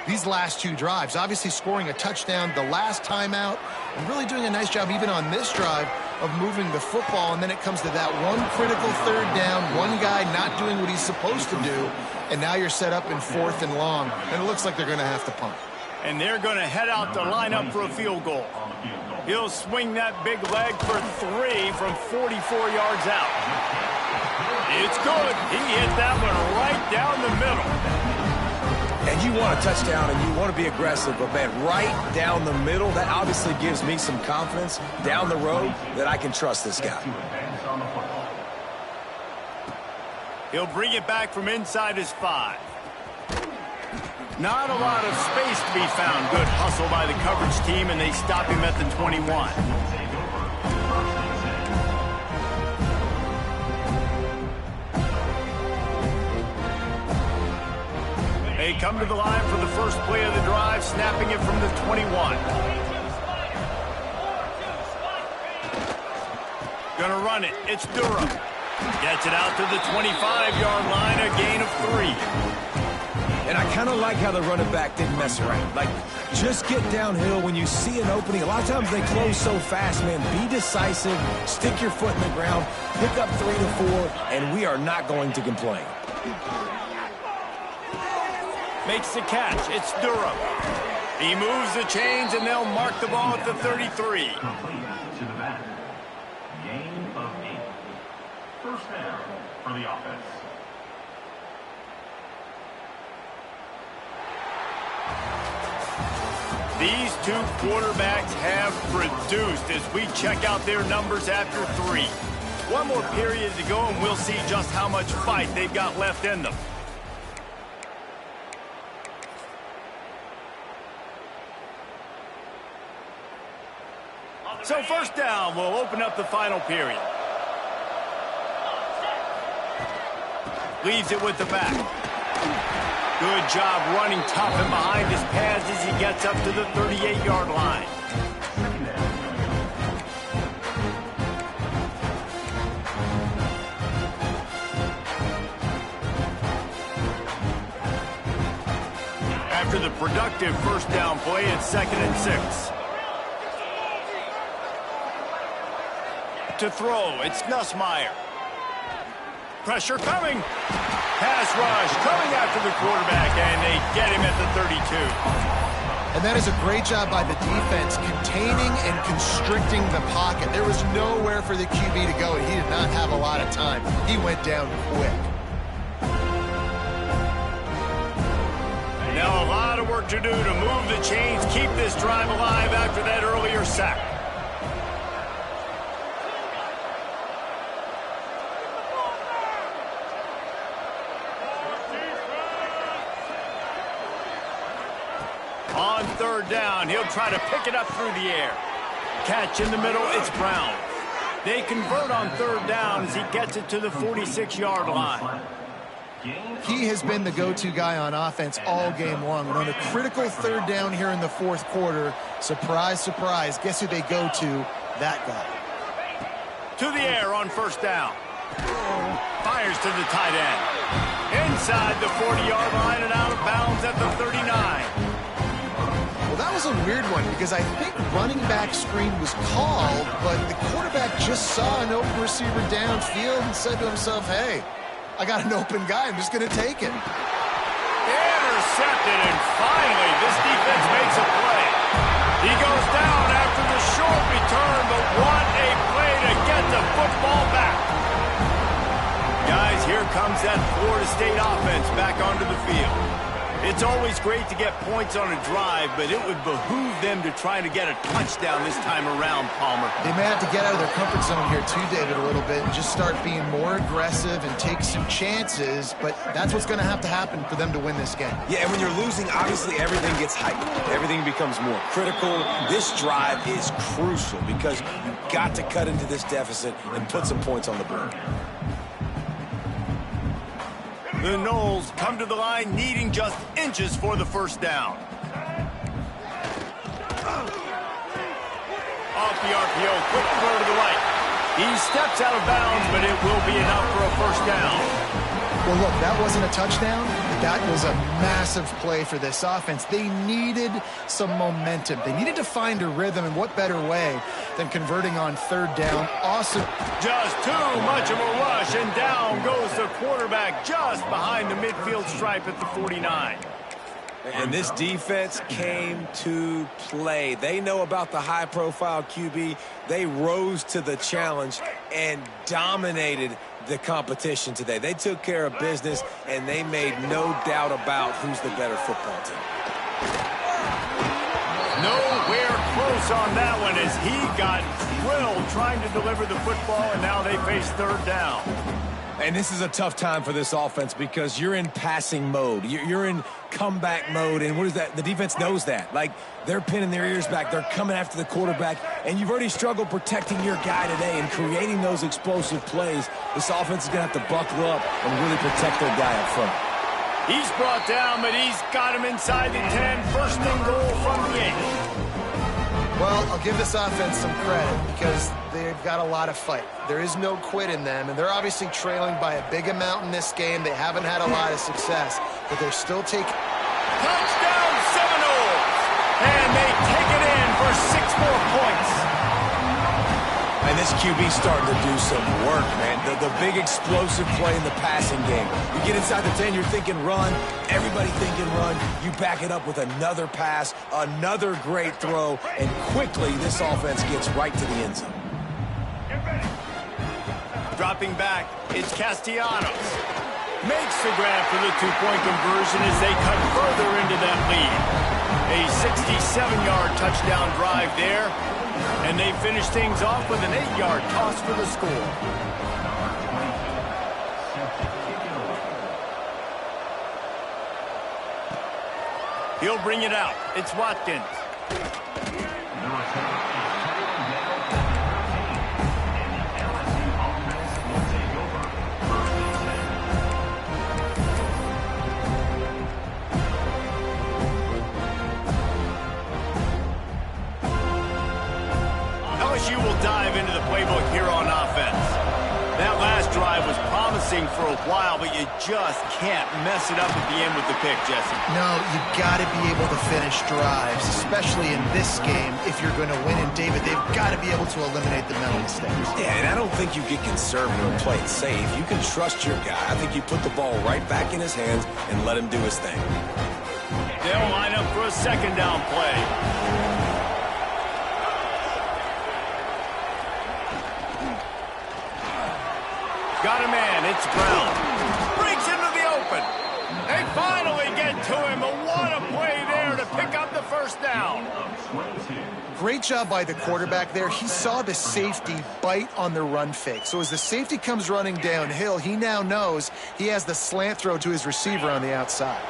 B: these last two drives. Obviously scoring a touchdown the last timeout and really doing a nice job even on this drive of moving the football. And then it comes to that one critical third down, one guy not doing what he's supposed to do, and now you're set up in 4th and long, and it looks like they're going to have to punt.
A: And they're going to head out to line up for a field goal. He'll swing that big leg for 3 from 44 yards out. It's good. He hit that one right down the middle.
C: And you want a touchdown and you want to be aggressive, but man, right down the middle, that obviously gives me some confidence down the road that I can trust this guy.
A: He'll bring it back from inside his 5. Not a lot of space to be found. Good hustle by the coverage team, and they stop him at the 21. They come to the line for the first play of the drive, snapping it from the 21. Gonna run it. It's Durham. Gets it out to the 25-yard line, a gain of 3.
C: And I kind of like how the running back didn't mess around. Like, just get downhill when you see an opening. A lot of times they close so fast, man. Be decisive, stick your foot in the ground, pick up 3 to 4, and we are not going to complain.
A: Makes the catch. It's Durham. He moves the chains, and they'll mark the ball at the 33.
D: Complete to the back. Gain of 8. First down for the offense.
A: These two quarterbacks have produced as we check out their numbers after 3. One more period to go, and we'll see just how much fight they've got left in them. So first down will open up the final period. Leaves it with the back. Good job running tough and behind his pads as he gets up to the 38-yard line. After the productive first down play, it's 2nd and 6. To throw, it's Nussmeier. Pressure coming. Pass rush coming after the quarterback, and they get him at the 32.
B: And that is a great job by the defense, containing and constricting the pocket. There was nowhere for the QB to go, and he did not have a lot of time. He went down quick.
A: Now a lot of work to do to move the chains, keep this drive alive after that earlier sack. On third down, he'll try to pick it up through the air. Catch in the middle, it's Brown. They convert on third down as he gets it to the 46-yard line.
B: He has been the go-to guy on offense all game long. And on a critical third down here in the 4th quarter, surprise, surprise, guess who they go to? That guy.
A: To the air on first down. Fires to the tight end. Inside the 40-yard line and out of bounds at the 39.
B: Well, that was a weird one because I think running back screen was called, but the quarterback just saw an open receiver downfield and said to himself, hey, I got an open guy. I'm just going to take it.
A: Intercepted, and finally this defense makes a play. He goes down after the short return, but what a play to get the football back. It's always great to get points on a drive, but it would behoove them to try to get a touchdown this time around, Palmer.
B: They may have to get out of their comfort zone here too, David, a little bit and just start being more aggressive and take some chances, but that's what's going to happen for them to win this game.
C: Yeah, and when you're losing, obviously everything gets hyped. Everything becomes more critical. This drive is crucial because you've got to cut into this deficit and put some points on the board.
A: The Knowles come to the line needing just inches for the first down. Off the RPO, quick throw to the right. He steps out of bounds, but it will be enough for a first down.
B: Well, look, that wasn't a touchdown, but that was a massive play for this offense. They needed some momentum. They needed to find a rhythm, and what better way than converting on third down. Awesome.
A: Just too much of a rush, and down goes the quarterback just behind the midfield stripe at the 49.
C: And this defense came to play. They know about the high-profile QB. They rose to the challenge and dominated the competition today. They took care of business, and they made no doubt about who's the better football team.
A: Nowhere close on that one as he got drilled trying to deliver the football, and now they face third down.
C: And this is a tough time for this offense because you're in passing mode. You're in comeback mode, and what is that? The defense knows that. Like, they're pinning their ears back. They're coming after the quarterback, and you've already struggled protecting your guy today and creating those explosive plays. This offense is going to have to buckle up and really protect their guy up front.
A: He's brought down, but he's got him inside the 10. First and goal from the 8.
B: Well, I'll give this offense some credit because they've got a lot of fight. There is no quit in them, and they're obviously trailing by a big amount in this game. They haven't had a lot of success, but they're still taking...
A: Touchdown Seminoles! And they take it in for 6 more points.
C: And this QB's starting to do some work, man. The big explosive play in the passing game. You get inside the 10, you're thinking run. Everybody thinking run. You back it up with another pass, another great throw, and quickly this offense gets right to the end zone.
A: Dropping back, it's Castellanos. Makes the grab for the 2-point conversion as they cut further into that lead. A 67-yard touchdown drive there. And they finish things off with an 8-yard toss for the score. He'll bring it out. It's Watkins. LSU will dive into the playbook here on offense. That last drive was promising for a while, but you just can't mess it up at the end with the pick, Jesse.
B: No, you've got to be able to finish drives, especially in this game if you're going to win. And, David, they've got to be able to eliminate the mental mistakes.
C: Yeah, and I don't think you get conservative and play it safe. You can trust your guy. I think you put the ball right back in his hands and let him do his thing.
A: They'll line up for a second down play. Got a man, it's Brown. Breaks into the open. They finally get to him, but what a play there to pick up the first down.
B: Great job by the quarterback there. He saw the safety bite on the run fake. So as the safety comes running downhill, he now knows he has the slant throw to his receiver on the outside.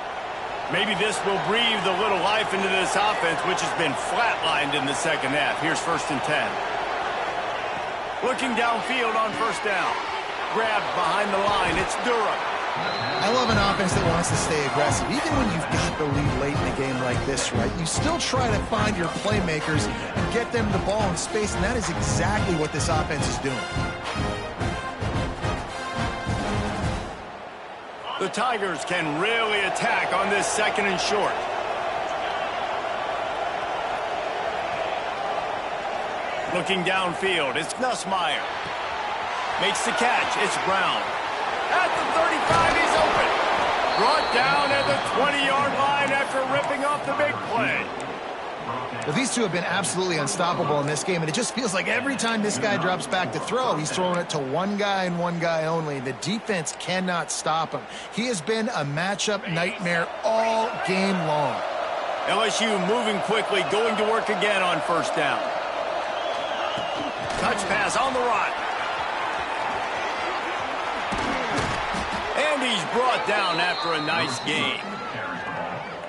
A: Maybe this will breathe a little life into this offense, which has been flatlined in the second half. Here's 1st and 10. Looking downfield on first down. Grabbed behind the line. It's Durham.
B: I love an offense that wants to stay aggressive. Even when you've got the lead late in a game like this, right, you still try to find your playmakers and get them the ball in space, and that is exactly what this offense is doing.
A: The Tigers can really attack on this 2nd and short. Looking downfield, it's Nussmeier. Makes the catch, it's Brown. At the 35, he's open. Brought down at the 20-yard line after ripping off the big play.
B: Well, these two have been absolutely unstoppable in this game, and it just feels like every time this guy drops back to throw, he's throwing it to one guy and one guy only. The defense cannot stop him. He has been a matchup nightmare all game long.
A: LSU moving quickly, going to work again on first down. Touch pass on the run. And he's brought down after a nice gain.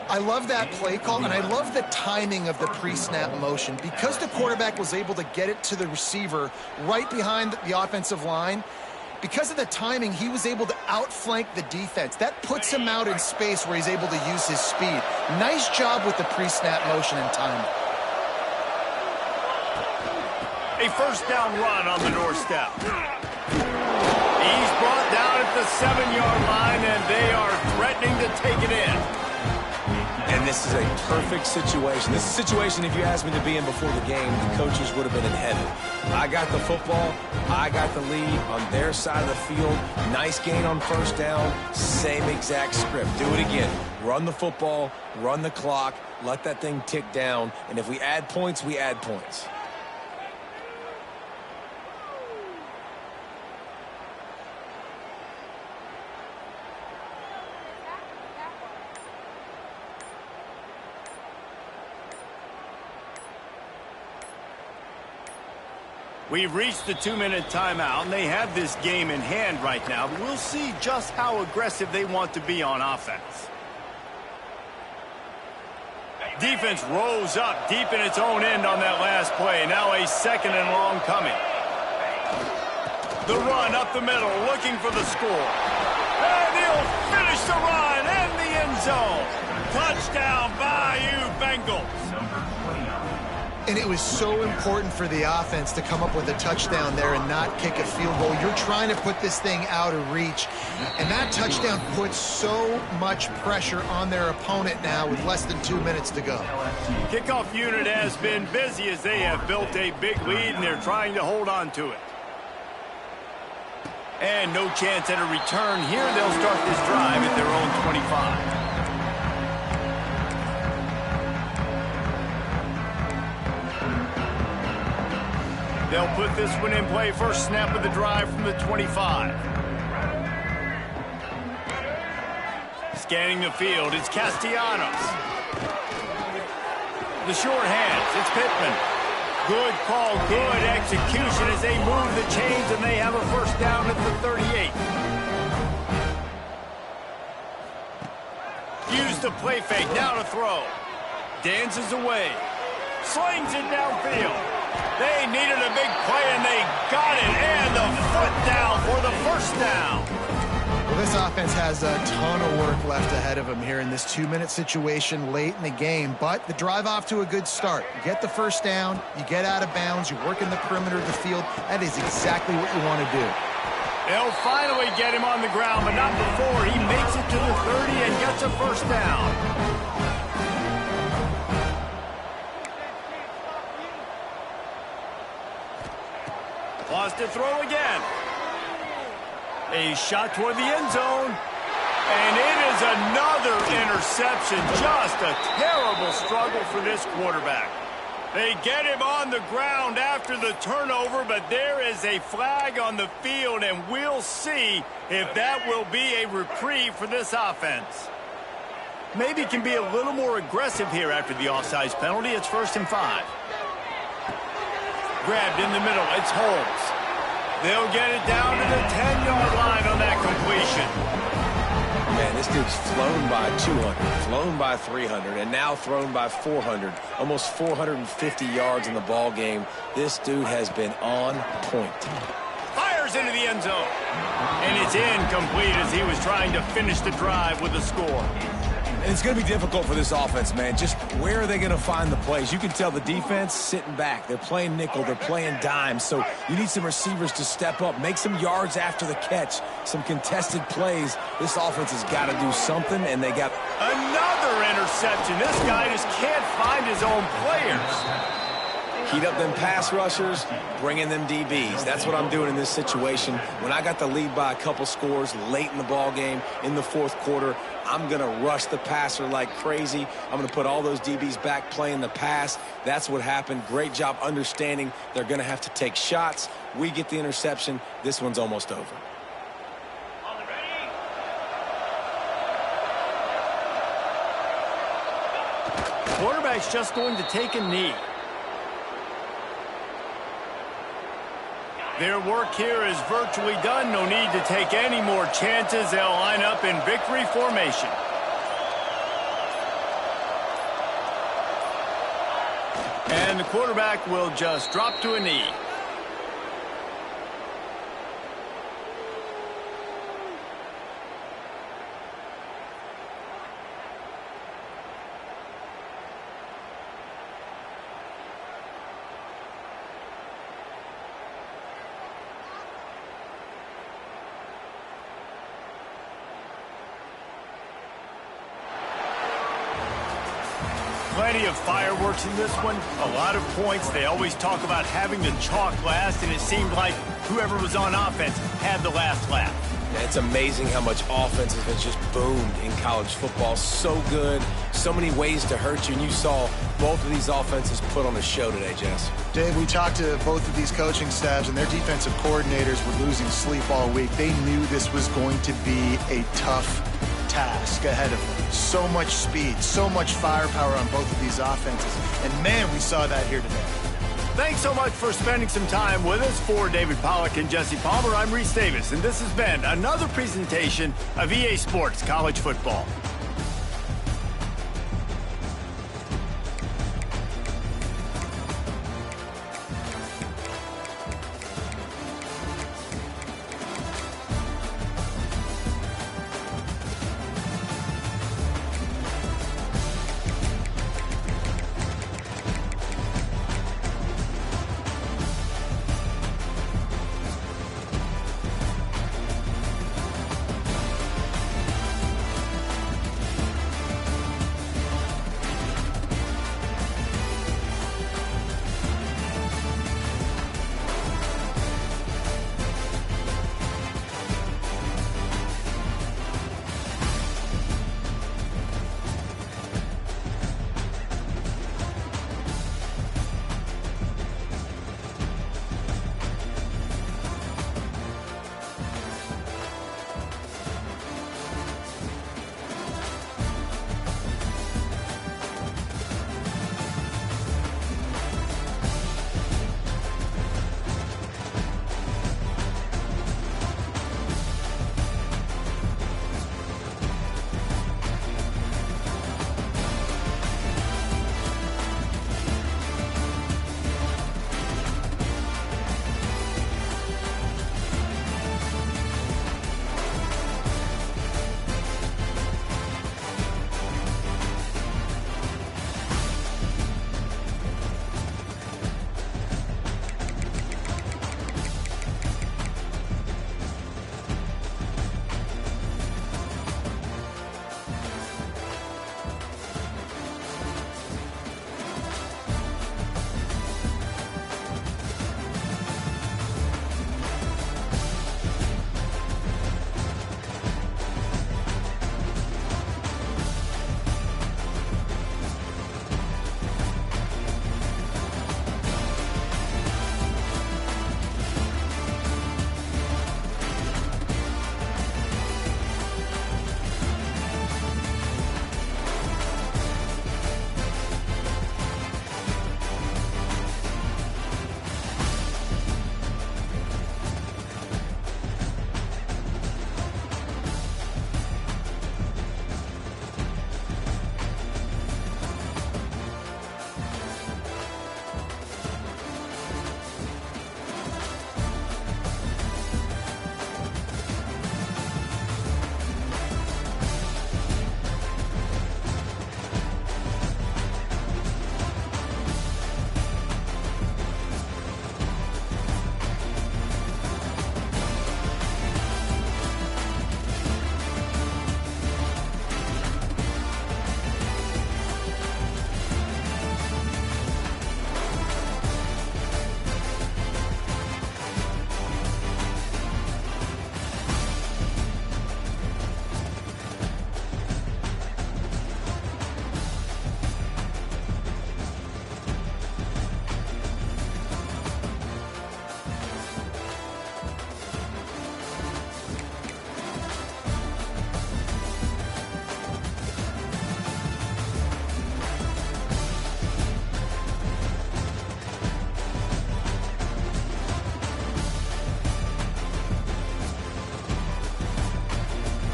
B: I love that play call, and I love the timing of the pre-snap motion. Because the quarterback was able to get it to the receiver right behind the offensive line, because of the timing, he was able to outflank the defense. That puts him out in space where he's able to use his speed. Nice job with the pre-snap motion and timing.
A: A first down run on the doorstep. He's brought down at the 7-yard line, and they are threatening to take it in.
C: And this is a perfect situation. This is a situation, if you asked me to be in before the game, the coaches would have been in heaven. I got the football. I got the lead on their side of the field. Nice gain on first down. Same exact script. Do it again. Run the football, run the clock, let that thing tick down. And if we add points, we add points.
A: We've reached the 2-minute timeout, and they have this game in hand right now. But we'll see just how aggressive they want to be on offense. Defense rose up deep in its own end on that last play. Now a second and long coming. The run up the middle, looking for the score. And he'll finish the run in the end zone. Touchdown, Bayou Bengals.
B: And it was so important for the offense to come up with a touchdown there and not kick a field goal. You're trying to put this thing out of reach. And that touchdown puts so much pressure on their opponent now with less than 2 minutes to go.
A: Kickoff unit has been busy as they have built a big lead, and they're trying to hold on to it. And no chance at a return here. They'll start this drive at their own 25. They'll put this one in play. First snap of the drive from the 25. Scanning the field, it's Castellanos. The short hands, it's Pittman. Good call, good execution as they move the chains, and they have a first down at the 38. Use the play fake, now to throw. Dances away. Slings it downfield. They needed a big play, and they got it. And the foot down for the first down.
B: Well, this offense has a ton of work left ahead of them here in this 2-minute situation late in the game. But the drive off to a good start. You get the first down, you get out of bounds, you work in the perimeter of the field. That is exactly what you want to do.
A: They'll finally get him on the ground, but not before he makes it to the 30 and gets a first down. Lost to throw again. A shot toward the end zone. And it is another interception. Just a terrible struggle for this quarterback. They get him on the ground after the turnover, but there is a flag on the field, and we'll see if that will be a reprieve for this offense. Maybe can be a little more aggressive here after the offsides penalty. It's 1st and 5. Grabbed in the middle. It's Holmes. They'll get it down to the 10-yard line on that completion.
C: Man, this dude's flown by 200, flown by 300, and now thrown by 400. Almost 450 yards in the ball game. This dude has been on point.
A: Fires into the end zone. And it's incomplete as he was trying to finish the drive with a score.
C: And it's going to be difficult for this offense, man. Just where are they going to find the plays? You can tell the defense sitting back. They're playing nickel. They're playing dime. So you need some receivers to step up, make some yards after the catch, some contested plays. This offense has got to do something, and they got
A: another interception. This guy just can't find his own players.
C: Heat up them pass rushers, bring in them DBs. That's what I'm doing in this situation. When I got the lead by a couple scores late in the ball game, in the fourth quarter, I'm going to rush the passer like crazy. I'm going to put all those DBs back playing the pass. That's what happened. Great job understanding they're going to have to take shots. We get the interception. This one's almost over.
A: Quarterback's just going to take a knee. Their work here is virtually done. No need to take any more chances. They'll line up in victory formation. And the quarterback will just drop to a knee. Plenty of fireworks in this one, a lot of points. They always talk about having the chalk last, and it seemed like whoever was on offense had the last laugh.
C: Yeah, it's amazing how much offense has been just boomed in college football. So good, so many ways to hurt you, and you saw both of these offenses put on a show today, Jess.
B: Dave, we talked to both of these coaching staffs, and their defensive coordinators were losing sleep all week. They knew this was going to be a tough task ahead of them. So much speed, so much firepower on both of these offenses. And, man, we saw that here today.
A: Thanks so much for spending some time with us. For David Pollack and Jesse Palmer, I'm Reese Davis, and this has been another presentation of EA Sports College Football.